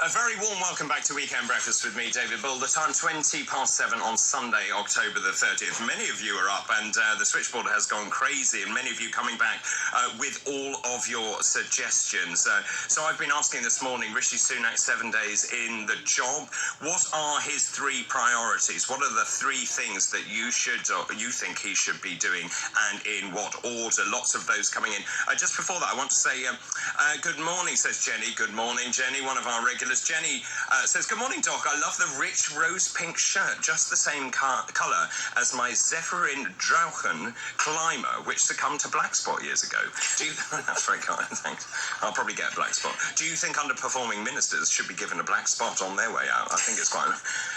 A very warm welcome back to Weekend Breakfast with me, David Bull. The time 7:20 on Sunday, October the 30th. Many of you are up and the switchboard has gone crazy, and many of you coming back with all of your suggestions. So I've been asking this morning, Rishi Sunak, 7 days in the job. What are his three priorities? What are the three things that you think he should be doing, and in what order? Lots of those coming in. Just before that, I want to say good morning, says Jenny. Good morning, Jenny, one of our regulars. Jenny says, good morning, Doc. I love the rich rose pink shirt, just the same colour as my Zephyrin Drauchen climber, which succumbed to black spot years ago. That's very kind, thanks. I'll probably get a black spot. Do you think underperforming ministers should be given a black spot on their way out? I think it's quite...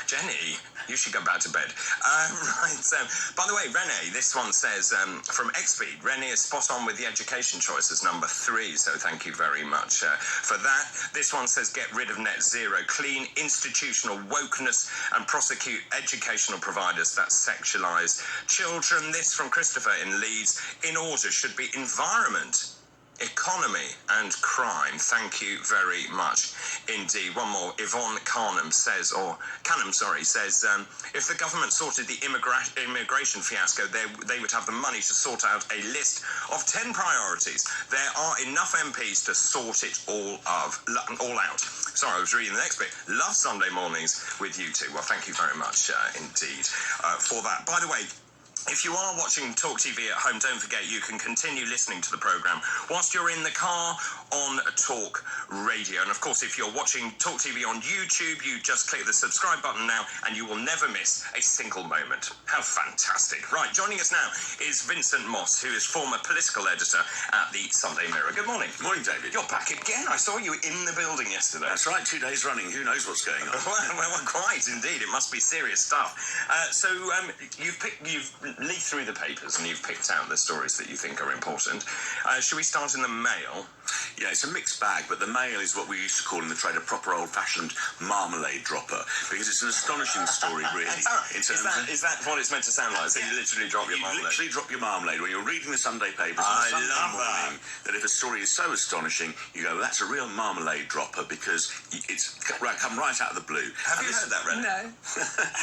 Jenny, you should go back to bed. Right, so, by the way, Renee, this one says, from Xpeed, Renee is spot on with the education choices, number 3, so thank you very much for that. This one says, get rid of net zero, clean institutional wokeness and prosecute educational providers that sexualise children. This from Christopher in Leeds. In order should be environment, economy and crime. Thank you very much indeed. One more. Yvonne Canham says, if the government sorted the immigration fiasco, they would have the money to sort out a list of 10 priorities. There are enough MPs to sort it all out. Sorry, I was reading the next bit. Love Sunday mornings with you two. Well, thank you very much indeed for that. By the way, if you are watching TalkTV at home, don't forget you can continue listening to the programme whilst you're in the car on Talk Radio. And of course, if you're watching TalkTV on YouTube, you just click the subscribe button now and you will never miss a single moment. How fantastic. Right, joining us now is Vincent Moss, who is former political editor at the Sunday Mirror. Good morning. Morning, David. You're back again. I saw you in the building yesterday. That's right, 2 days running. Who knows what's going on? well, quite indeed. It must be serious stuff. So you've leafed through the papers and you've picked out the stories that you think are important. Should we start in the Mail? Yeah, it's a mixed bag, but the Mail is what we used to call in the trade a proper old-fashioned marmalade dropper, because it's an astonishing story, really. Is that what it's meant to sound like? So you literally drop your marmalade? You literally drop your marmalade when you're reading the Sunday papers on a Sunday morning, that if a story is so astonishing, you go, well, that's a real marmalade dropper, because it's come right out of the blue. Have you heard that, Ren? No.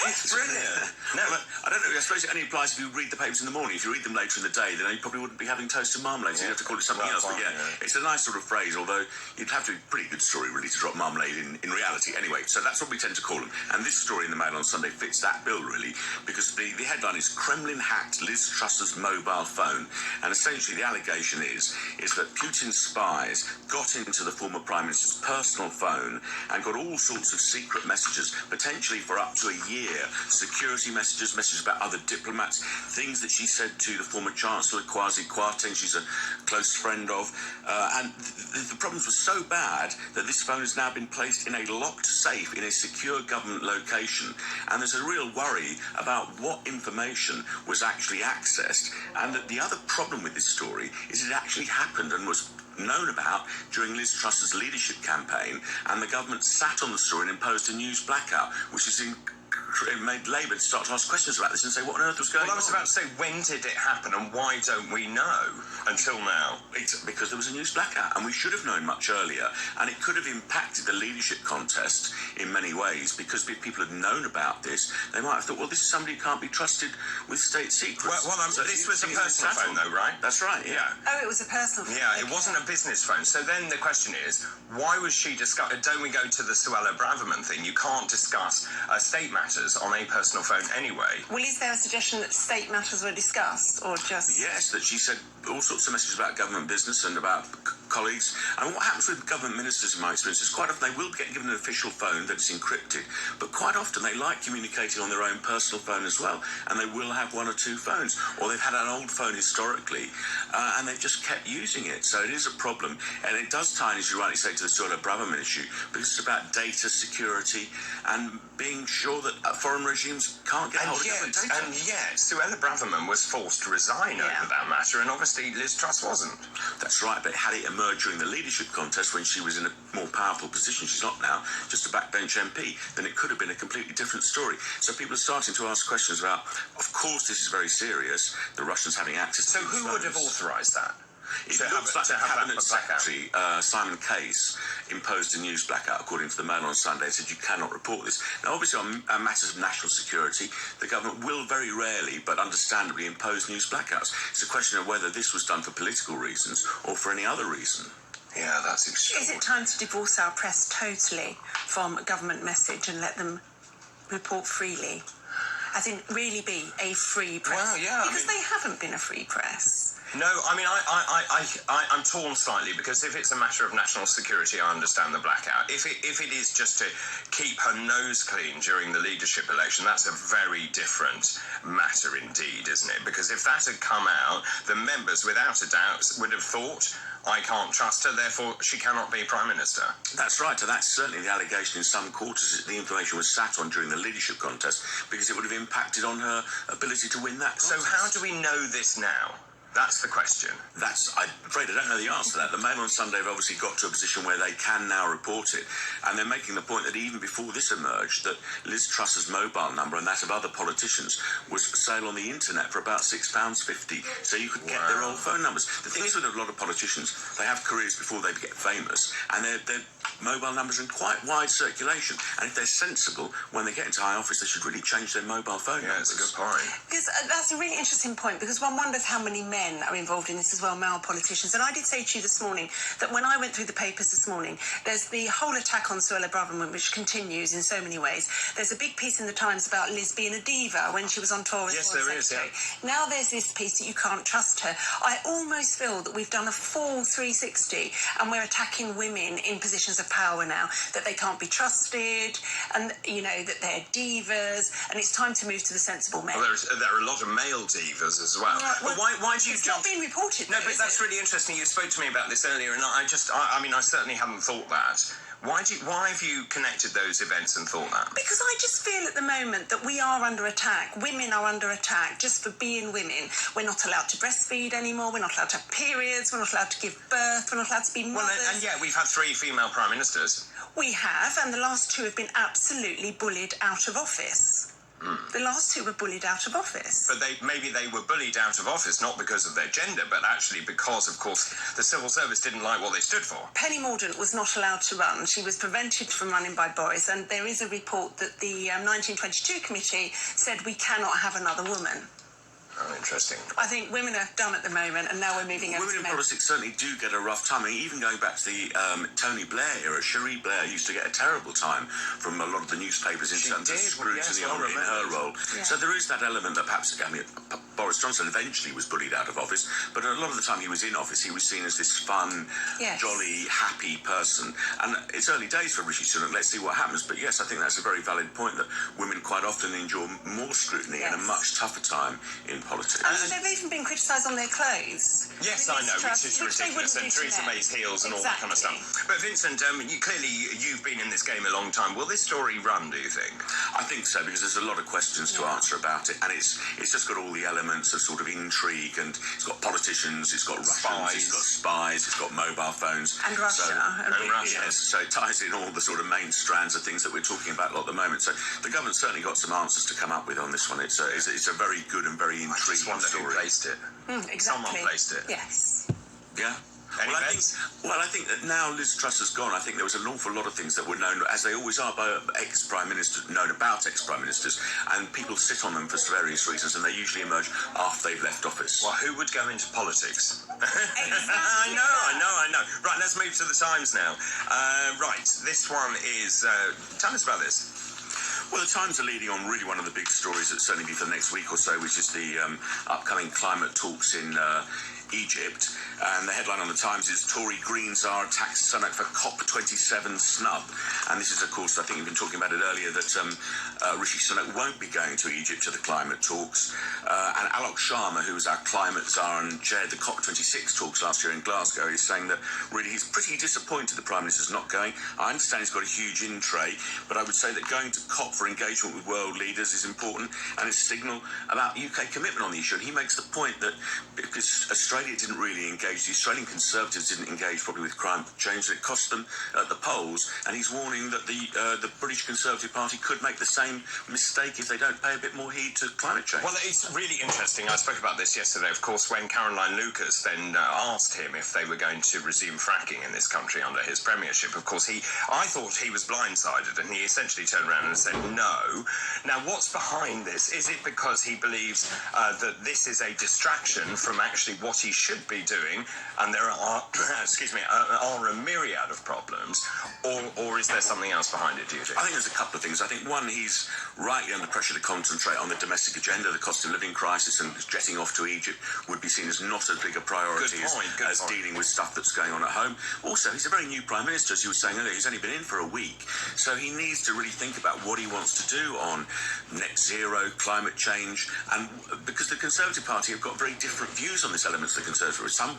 It's brilliant. No, but I don't know, I suppose it only applies if you read the papers in the morning. If you read them later in the day, then you probably wouldn't be having toast and marmalade, so you have to call it something else. But yeah, it's a nice sort of phrase, although you'd have to be a pretty good story, really, to drop marmalade in reality. Anyway, so that's what we tend to call them. And this story in the Mail on Sunday fits that bill, really, because the headline is Kremlin hacked Liz Truss's mobile phone. And essentially the allegation is that Putin's spies got into the former Prime Minister's personal phone and got all sorts of secret messages, potentially for up to a year. Security messages, messages about other diplomats, things that she said to the former Chancellor, Kwasi Kwarteng, she's a close friend of. And the problems were so bad that this phone has now been placed in a locked safe in a secure government location. And there's a real worry about what information was actually accessed. And that the other problem with this story is it actually happened and was known about during Liz Truss's leadership campaign, and the government sat on the story and imposed a news blackout, which is made Labour start to ask questions about this and say, what on earth was going on? Well, I was about to say, when did it happen and why don't we know until now? It's because there was a news blackout, and we should have known much earlier, and it could have impacted the leadership contest in many ways, because if people had known about this, they might have thought, well, this is somebody who can't be trusted with state secrets. So this was a personal phone, though, right? That's right, yeah. Oh, it was a personal phone. Yeah, it wasn't a business phone. So then the question is, why was she don't we go to the Suella Braverman thing? You can't discuss state matters on a personal phone anyway. Well, is there a suggestion that state matters were discussed, or just... Yes, that she said all sorts of messages about government business and about colleagues. And what happens with government ministers, in my experience, is quite often they will get given an official phone that's encrypted, but quite often they like communicating on their own personal phone as well, and they will have one or two phones, or they've had an old phone historically, and they've just kept using it. So it is a problem, and it does tie in, as you rightly say, to the Suella Braverman issue, because it's about data security and being sure that foreign regimes can't get hold of government data. And yet, Suella Braverman was forced to resign over that matter, and obviously Liz Truss wasn't. That's right, but had it emerged during the leadership contest when she was in a more powerful position, she's not now, just a backbench MP, then it could have been a completely different story. So people are starting to ask questions about, of course this is very serious, the Russians having access to So who would have authorised that? It To looks have like the Cabinet that blackout. Secretary, Simon Case, imposed a news blackout, according to the Mail on Sunday, said you cannot report this. Now, obviously, on matters of national security, the government will very rarely, but understandably, impose news blackouts. It's a question of whether this was done for political reasons or for any other reason. Yeah, that's extreme. Is it time to divorce our press totally from a government message and let them report freely? As in, really be a free press? Well, yeah, Because they haven't been a free press. No, I mean, I'm torn slightly, because if it's a matter of national security, I understand the blackout. If it is just to keep her nose clean during the leadership election, that's a very different matter indeed, isn't it? Because if that had come out, the members, without a doubt, would have thought, I can't trust her, therefore she cannot be Prime Minister. That's right, and that's certainly the allegation in some quarters that the information was sat on during the leadership contest because it would have impacted on her ability to win that contest. So how do we know this now? That's the question. I'm afraid I don't know the answer to that. The Mail on Sunday have obviously got to a position where they can now report it, and they're making the point that even before this emerged, that Liz Truss's mobile number and that of other politicians was for sale on the internet for about £6.50, so you could get their old phone numbers. The thing is with a lot of politicians, they have careers before they get famous, and their mobile numbers are in quite wide circulation, and if they're sensible, when they get into high office, they should really change their mobile phone numbers. Yeah, it's a good point. Because that's a really interesting point, because one wonders how many men are involved in this as well, male politicians. And I did say to you this morning that when I went through the papers this morning, there's the whole attack on Suella Braverman, which continues in so many ways. There's a big piece in the Times about Liz being a diva when she was on tour as Foreign Secretary. Yeah. Now there's this piece that you can't trust her. I almost feel that we've done a full 360 and we're attacking women in positions of power now, that they can't be trusted, and, you know, that they're divas, and it's time to move to the sensible men. Well, there are a lot of male divas as well. Well, why do you it's jump? not being reported. No, though, but is that's it? really interesting. You spoke to me about this earlier, and I certainly hadn't thought that. Why have you connected those events and thought that? Because I just feel at the moment that we are under attack. Women are under attack just for being women. We're not allowed to breastfeed anymore. We're not allowed to have periods. We're not allowed to give birth. We're not allowed to be mothers. Well, and yet we've had 3 female prime ministers. We have, and the last 2 have been absolutely bullied out of office. The last 2 were bullied out of office. But maybe they were bullied out of office not because of their gender, but actually because, of course, the civil service didn't like what they stood for. Penny Mordaunt was not allowed to run. She was prevented from running by Boris, and there is a report that the 1922 committee said we cannot have another woman. Oh, interesting. I think women are done at the moment, and now we're moving over to Women in men. politics certainly do get a rough time. I mean, even going back to the Tony Blair era, Cherie Blair used to get a terrible time from a lot of the newspapers in terms of scrutiny in her role. Yeah. So there is that element that perhaps, I mean, Boris Johnson eventually was bullied out of office, but a lot of the time he was in office, he was seen as this fun, jolly, happy person. And it's early days for Rishi Sunak. Let's see what happens. But yes, I think that's a very valid point, that women quite often endure more scrutiny and a much tougher time in politics. And they've even been criticised on their clothes. Yes, I know, which is ridiculous, and Theresa May's heels and all that kind of stuff. But Vincent, you've been in this game a long time. Will this story run, do you think? I think so, because there's a lot of questions to answer about it, and it's just got all the elements of sort of intrigue, and it's got politicians, it's got Russians, it's got spies, it's got mobile phones. And Russia. And Russia. Yes, so it ties in all the sort of main strands of things that we're talking about a lot at the moment. So the government's certainly got some answers to come up with on this one. It's a very good and very intriguing story. Who placed it? Exactly. Someone placed it. Yes. Yeah. I think that now Liz Truss has gone, I think there was an awful lot of things that were known, as they always are, by ex-prime ministers, known about ex-prime ministers, and people sit on them for various reasons, and they usually emerge after they've left office. Well, who would go into politics? Exactly. I know. Right, let's move to the Times now. Right, this one is... tell us about this. Well, the Times are leading on really one of the big stories that's certainly be for the next week or so, which is the upcoming climate talks in Egypt. And the headline on the Times is Tory Green Czar attacks Sunak for COP27 snub. And this is, of course, I think you've been talking about it earlier, that Rishi Sunak won't be going to Egypt to the climate talks. And Alok Sharma, who was our climate czar and chaired the COP26 talks last year in Glasgow, is saying that really he's pretty disappointed the Prime Minister's not going. I understand he's got a huge in tray, but I would say that going to COP for for engagement with world leaders is important, and it's a signal about UK commitment on the issue. And he makes the point that because Australia didn't really engage, the Australian Conservatives didn't engage probably with climate change, it cost them at the polls, and he's warning that the British Conservative Party could make the same mistake if they don't pay a bit more heed to climate change. Well, it's really interesting. I spoke about this yesterday, of course, when Caroline Lucas then asked him if they were going to resume fracking in this country under his premiership. Of course, I thought he was blindsided, and he essentially turned around and said no. Now, what's behind this? Is it because he believes that this is a distraction from actually what he should be doing, and there are, are a myriad of problems, or is there something else behind it, do you think? I think there's a couple of things. I think, one, he's rightly under pressure to concentrate on the domestic agenda. The cost of living crisis and jetting off to Egypt would be seen as not as big a priority as dealing with stuff that's going on at home. Also, he's a very new Prime Minister, as you were saying earlier. He's only been in for a week. So he needs to really think about what he wants to do on net zero, climate change, and because the Conservative Party have got very different views on this element of the Conservative. Some,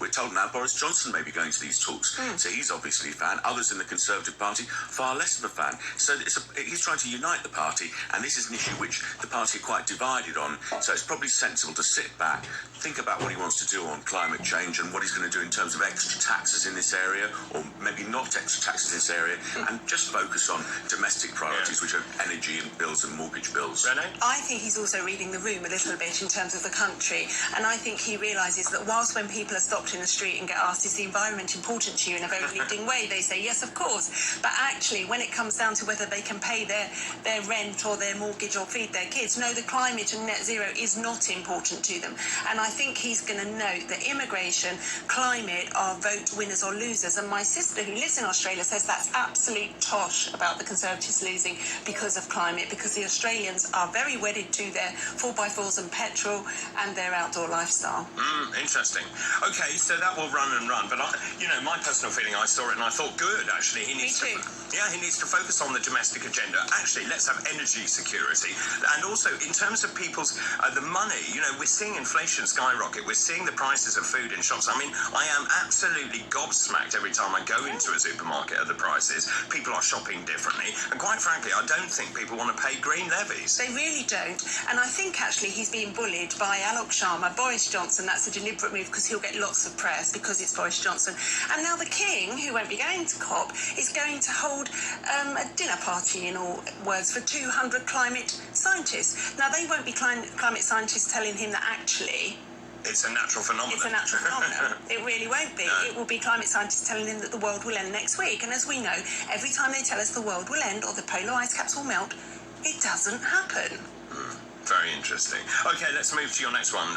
we're told now, Boris Johnson may be going to these talks, so he's obviously a fan. Others in the Conservative Party, far less of a fan. So he's trying to unite the party, and this is an issue which the party are quite divided on. So it's probably sensible to sit back, think about what he wants to do on climate change and what he's going to do in terms of extra taxes in this area, or maybe not extra taxes in this area, and just focus on domestic priorities, which are energy and bills and mortgage bills. Renee? I think he's also reading the room a little bit in terms of the country, and I think he realises that whilst when people are stopped in the street and get asked, is the environment important to you, in a very leading way, they say yes, of course, but actually when it comes down to whether they can pay their rent or their mortgage or feed their kids, no, the climate and net zero is not important to them. And I think he's going to note that immigration, climate are vote winners or losers, and my sister who lives in Australia says that's absolute tosh about the Conservatives losing because of climate, because the Australians are very wedded to their 4x4s and petrol and their outdoor lifestyle. Interesting. Okay, so that will run and run, but my personal feeling, I saw it and I thought, good, actually, he needs to focus on the domestic agenda. Actually, let's have energy security, and also in terms of people's the money. We're seeing inflation skyrocket. We're seeing the prices of food in shops. I mean, I am absolutely gobsmacked every time I go into a supermarket at the prices. People are shopping differently, and quite frankly, I don't think people want to pay green levies. They really don't, and I think actually he's being bullied by Alok Sharma, Boris Johnson. That's a deliberate move because he'll get lots of press because it's Boris Johnson. And now the King, who won't be going to COP, is going to hold a dinner party, in all words, for 200 climate scientists. Now, they won't be climate scientists telling him that actually it's a natural phenomenon. It's a natural phenomenon. It really won't be. No. It will be climate scientists telling him that the world will end next week. And as we know, every time they tell us the world will end or the polar ice caps will melt, it doesn't happen. Very interesting. Okay, let's move to your next one,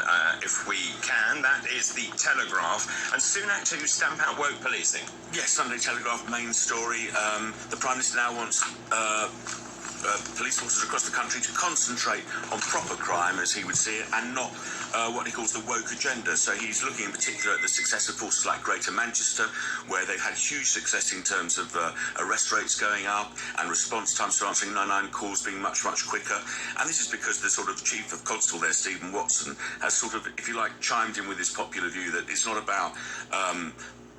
if we can. That is the Telegraph. And Sunak to stamp out woke policing. Yes, Sunday Telegraph main story. The Prime Minister now wants police forces across the country to concentrate on proper crime, as he would see it, and not what he calls the woke agenda. So he's looking in particular at the success of forces like Greater Manchester, where they've had huge success in terms of arrest rates going up and response times to answering 999 calls being much, much quicker. And this is because the sort of chief of constable there, Stephen Watson, has sort of, if you like, chimed in with this popular view that it's not about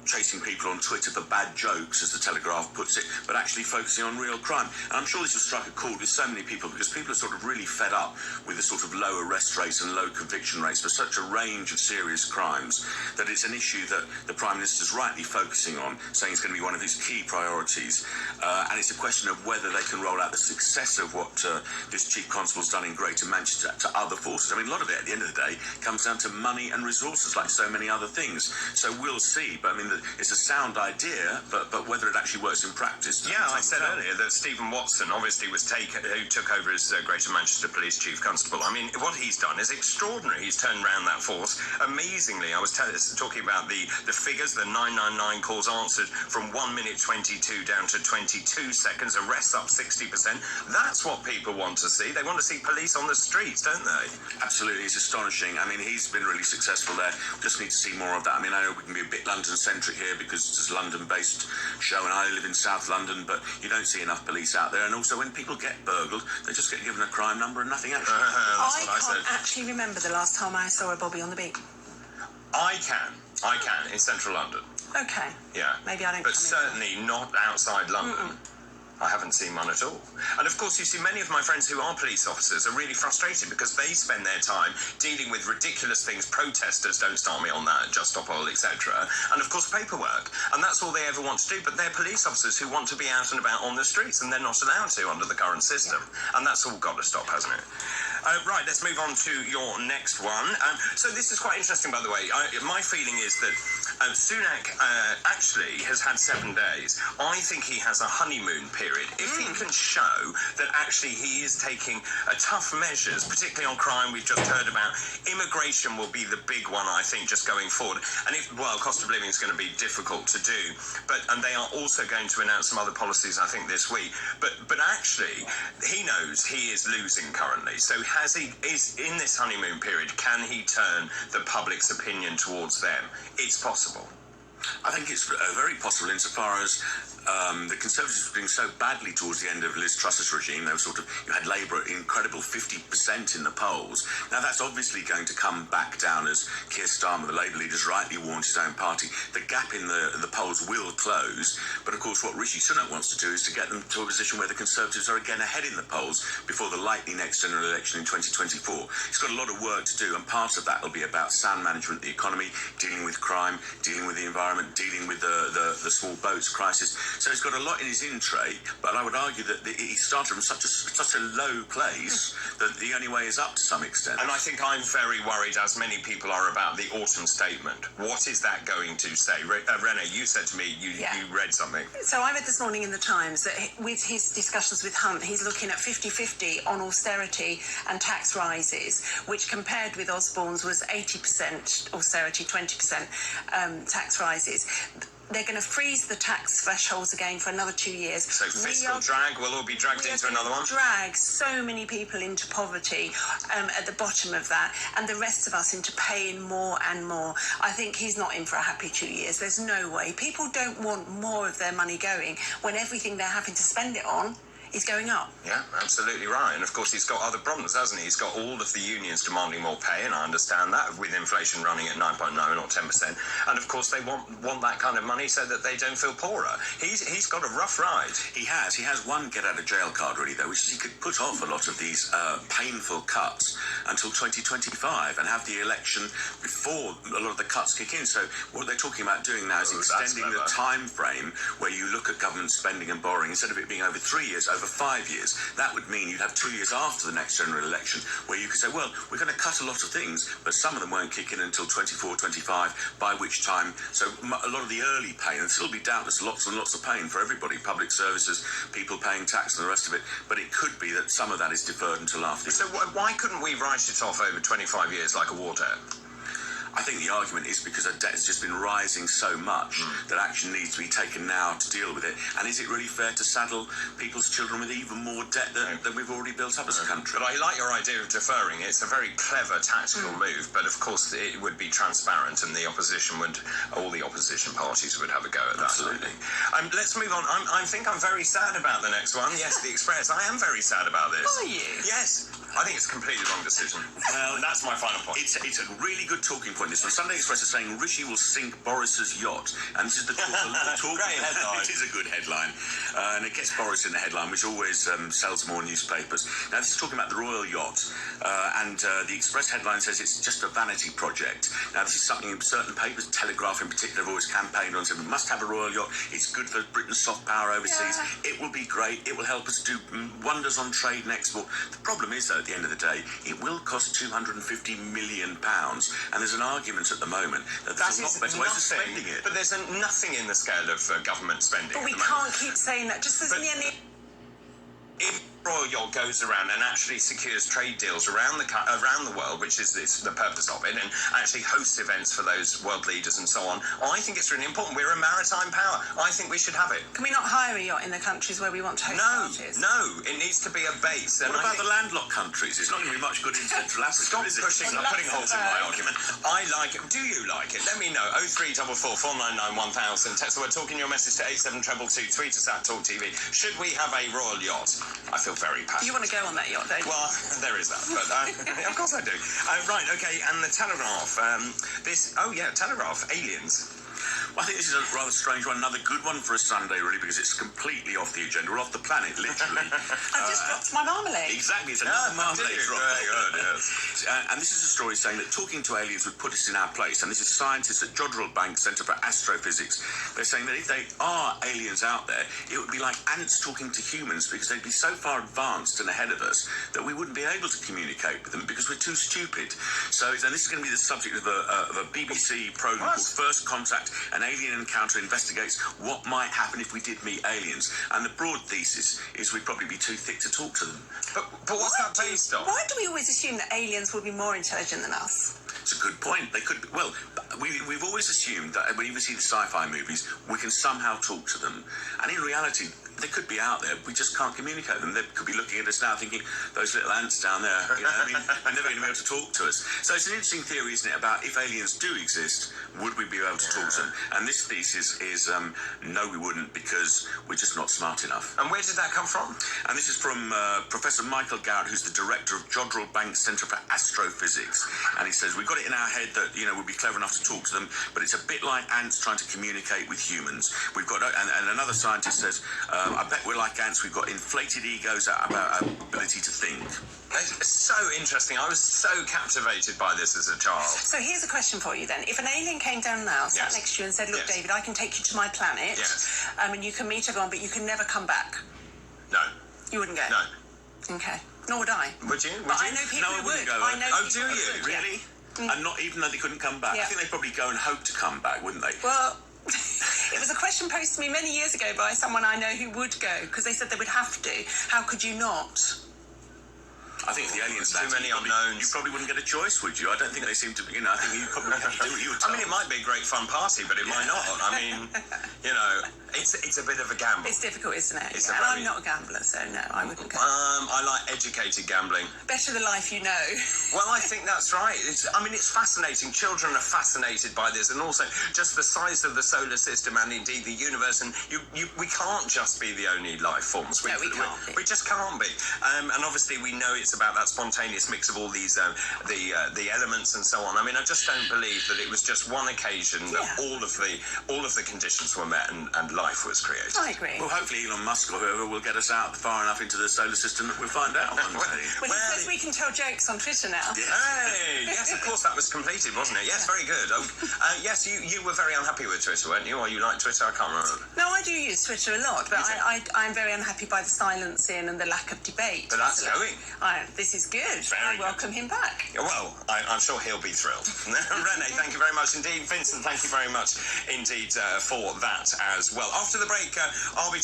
chasing people on Twitter for bad jokes, as the Telegraph puts it, but actually focusing on real crime. And I'm sure this will strike a chord with so many people, because people are sort of really fed up with the sort of low arrest rates and low conviction rates for such a range of serious crimes, that it's an issue that the Prime Minister's rightly focusing on, saying it's going to be one of his key priorities. And it's a question of whether they can roll out the success of what this Chief Constable's done in Greater Manchester to other forces. I mean, a lot of it, at the end of the day, comes down to money and resources, like so many other things. So we'll see. But I mean, it's a sound idea, but whether it actually works in practice. Yeah, I said earlier that Stephen Watson obviously who took over as Greater Manchester Police Chief Constable. I mean, what he's done is extraordinary. He's turned around that force amazingly. I was talking about the figures, the 999 calls answered from 1 minute 22 down to 22 seconds, arrests up 60%. That's what people want to see. They want to see police on the streets, don't they? Absolutely, it's astonishing. I mean, he's been really successful there. Just need to see more of that. I mean, I know we can be a bit London-centric here because it's a London-based show and I live in South London, but you don't see enough police out there. And also, when people get burgled, they just get given a crime number and nothing else. That's what I said. I can't actually remember the last time I saw a bobby on the beat. I can, in central London. Okay. Yeah. Maybe I don't. But certainly not outside London. I haven't seen one at all. And of course, you see, many of my friends who are police officers are really frustrated because they spend their time dealing with ridiculous things, protesters, don't start me on that, Just Stop Oil, etc. And of course, paperwork. And that's all they ever want to do. But they're police officers who want to be out and about on the streets, and they're not allowed to under the current system. And that's all got to stop, hasn't it? Right, let's move on to your next one. So this is quite interesting, by the way. My feeling is that Sunak actually has had 7 days. I think he has a honeymoon period. If he can show that actually he is taking tough measures, particularly on crime we've just heard about, immigration will be the big one, I think, just going forward. And cost of living is going to be difficult to do. And they are also going to announce some other policies, I think, this week. But actually, he knows he is losing currently. So is in this honeymoon period, can he turn the public's opinion towards them? It's possible. I think it's very possible insofar as the Conservatives were doing so badly towards the end of Liz Truss's regime. They were you had Labour at incredible 50% in the polls. Now that's obviously going to come back down as Keir Starmer, the Labour leader, has rightly warned his own party. The gap in the polls will close, but of course what Rishi Sunak wants to do is to get them to a position where the Conservatives are again ahead in the polls before the likely next general election in 2024. He's got a lot of work to do, and part of that will be about sound management of the economy, dealing with crime, dealing with the environment, dealing with the small boats crisis. So he's got a lot in his in tray, but I would argue that he started from such a low place that the only way is up to some extent. And I think I'm very worried, as many people are, about the autumn statement. What is that going to say? Rene, you said to me you read something. So I read this morning in the Times that with his discussions with Hunt, he's looking at 50-50 on austerity and tax rises, which compared with Osborne's was 80% austerity, 20% tax rises. They're going to freeze the tax thresholds again for another 2 years. So fiscal drag, we'll all be dragged into another one? Drag so many people into poverty at the bottom of that, and the rest of us into paying more and more. I think he's not in for a happy 2 years. There's no way. People don't want more of their money going when everything they're having to spend it on is going up. Yeah, absolutely right. And of course he's got other problems, hasn't he? He's got all of the unions demanding more pay, and I understand that, with inflation running at 9.9 or 10%. And of course they want that kind of money so that they don't feel poorer. He's got a rough ride. He has one get out of jail card really though, which is he could put off a lot of these painful cuts until 2025 and have the election before a lot of the cuts kick in. So what they're talking about doing now is extending the time frame where you look at government spending and borrowing, instead of it being over 3 years, over 5 years. That would mean you'd have 2 years after the next general election where you could say, well, we're going to cut a lot of things, but some of them won't kick in until 24, 25, by which time, so a lot of the early pain, and still be doubtless lots and lots of pain for everybody, public services, people paying tax and the rest of it, but it could be that some of that is deferred until after. So why couldn't we write it off over 25 years like a war debt? I think the argument is because our debt has just been rising so much that action needs to be taken now to deal with it. And is it really fair to saddle people's children with even more debt than we've already built up as a country? But I like your idea of deferring. It's a very clever tactical move, but of course it would be transparent, and all the opposition parties would have a go at that. Absolutely. Let's move on. I think I'm very sad about the next one. Yes, the Express. I am very sad about this. Are you? Yes. I think it's a completely wrong decision. Well, and that's my final point. It's a really good talking point. This one. Sunday Express is saying Rishi will sink Boris's yacht, and this is the talk. Great headline. It is a good headline, and it gets Boris in the headline, which always sells more newspapers. Now this is talking about the royal yacht, and the Express headline says it's just a vanity project. Now this is something certain papers, Telegraph in particular, have always campaigned on, saying we must have a royal yacht. It's good for Britain's soft power overseas. Yeah. It will be great. It will help us do wonders on trade and export. The problem is, though, at the end of the day, it will cost £250 million, and there's an argument at the moment that there's a lot better ways of spending it. But there's nothing in the scale of government spending. But we can't keep saying that. Just as if Royal Yacht goes around and actually secures trade deals around the world, which is the purpose of it, and actually hosts events for those world leaders and so on, I think it's really important. We're a maritime power. I think we should have it. Can we not hire a yacht in the countries where we want to host parties? No, it needs to be a base. What about the landlocked countries? It's not going to be much good in Central Africa. Stop putting holes in my argument. I like it. Do you like it? Let me know. 0344 499 1000. Text the word talking your message to 87222. Tweet us at TalkTV. Should we have a royal yacht? I feel very passionate. You want to go on that yacht, don't you? Well, there is that, but of course I do. Right, okay, and the Telegraph. Telegraph, aliens. Well, I think this is a rather strange one, another good one for a Sunday, really, because it's completely off the agenda, or off the planet, literally. I just dropped my marmalade. Exactly, it's another marmalade drop. Very good, yes. And this is a story saying that talking to aliens would put us in our place. And this is scientists at Jodrell Bank Centre for Astrophysics. They're saying that if they are aliens out there, it would be like ants talking to humans, because they'd be so far advanced and ahead of us that we wouldn't be able to communicate with them because we're too stupid. So, and this is going to be the subject of a BBC programme called First Contact, an alien encounter investigates what might happen if we did meet aliens. And the broad thesis is we'd probably be too thick to talk to them. But what's that based on? Why do we always assume that aliens will be more intelligent than us? It's a good point. They could. Well, we've always assumed that when you see the sci-fi movies, we can somehow talk to them, and in reality, they could be out there. We just can't communicate with them. They could be looking at us now, thinking those little ants down there. You know, I mean, they're never going to be able to talk to us. So it's an interesting theory, isn't it, about if aliens do exist, would we be able to talk to them? And this thesis is no, we wouldn't, because we're just not smart enough. And where did that come from? And this is from Professor Michael Garrett, who's the director of Jodrell Bank Centre for Astrophysics. And he says, we've got it in our head that, you know, we'd be clever enough to talk to them, but it's a bit like ants trying to communicate with humans. We've got, and another scientist says, I bet we're like ants. We've got inflated egos about our ability to think. It's so interesting. I was so captivated by this as a child. So here's a question for you then. If an alien came down now, sat next to you and said, look, David, I can take you to my planet, and you can meet everyone, but you can never come back. No. You wouldn't go? No. Okay. Nor would I. Would you? But I know people who would. Go. I know Oh, people do who you? would, Really? Yeah. And not even though they couldn't come back? Yeah. I think they'd probably go and hope to come back, wouldn't they? Well, it was a question posed to me many years ago by someone I know who would go, because they said they would have to. How could you not? I think if the aliens Too many unknowns. You probably wouldn't get a choice, would you? I don't think they seem to be, you know, I think you probably have to do what you were told. I mean, it might be a great fun party, but it might not. I mean, you know, it's a bit of a gamble. It's difficult, isn't it? It's Yeah. a And very- I'm not a gambler, so no, I wouldn't go. I like educated gambling. Better the life you know. Well, I think that's right. I mean, it's fascinating. Children are fascinated by this, and also just the size of the solar system and indeed the universe. And we can't just be the only life forms. No, we can't be. We just can't be. And obviously, we know it's about that spontaneous mix of all these the elements and so on. I mean, I just don't believe that it was just one occasion that all of the conditions were met and life was created. I agree. Well, hopefully Elon Musk or whoever will get us out far enough into the solar system that we'll find out one day. Well, he says we can tell jokes on Twitter now. Hey, yes, of course, that was completed, wasn't it? Yes, very good. Yes, you were very unhappy with Twitter, weren't you? Or you liked Twitter? I can't remember. No, I do use Twitter a lot, but I'm very unhappy by the silencing and the lack of debate. But that's going. This is good. Very I welcome him back. Well, I'm sure he'll be thrilled. Renee, thank you very much indeed. Vincent, thank you very much indeed for that as well. After the break, I'll be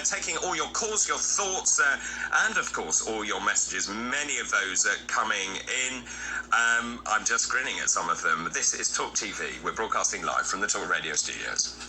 taking all your calls, your thoughts, and of course all your messages. Many of those coming in. I'm just grinning at some of them. This is Talk TV. We're broadcasting live from the Talk Radio studios.